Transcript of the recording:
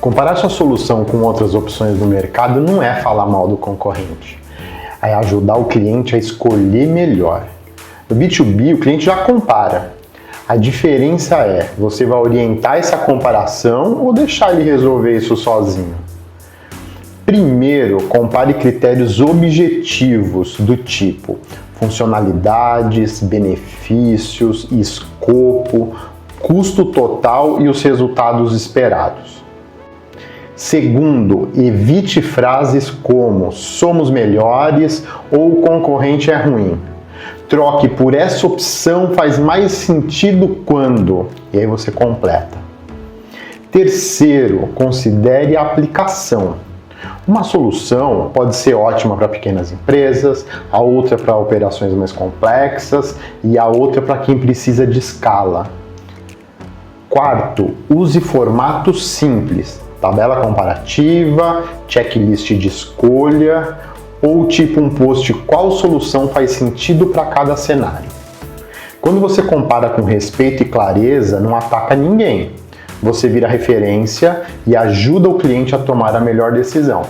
Comparar sua solução com outras opções do mercado não é falar mal do concorrente, é ajudar o cliente a escolher melhor. No B2B, o cliente já compara. A diferença é, você vai orientar essa comparação ou deixar ele resolver isso sozinho? Primeiro, compare critérios objetivos do tipo funcionalidades, benefícios, escopo, custo total e os resultados esperados. Segundo, evite frases como somos melhores ou o concorrente é ruim. Troque por essa opção faz mais sentido quando, e aí você completa. Terceiro, considere a aplicação. Uma solução pode ser ótima para pequenas empresas, a outra para operações mais complexas e a outra para quem precisa de escala. Quarto, use formatos simples, tabela comparativa, checklist de escolha ou tipo um post qual solução faz sentido para cada cenário. Quando você compara com respeito e clareza, não ataca ninguém. Você vira referência e ajuda o cliente a tomar a melhor decisão.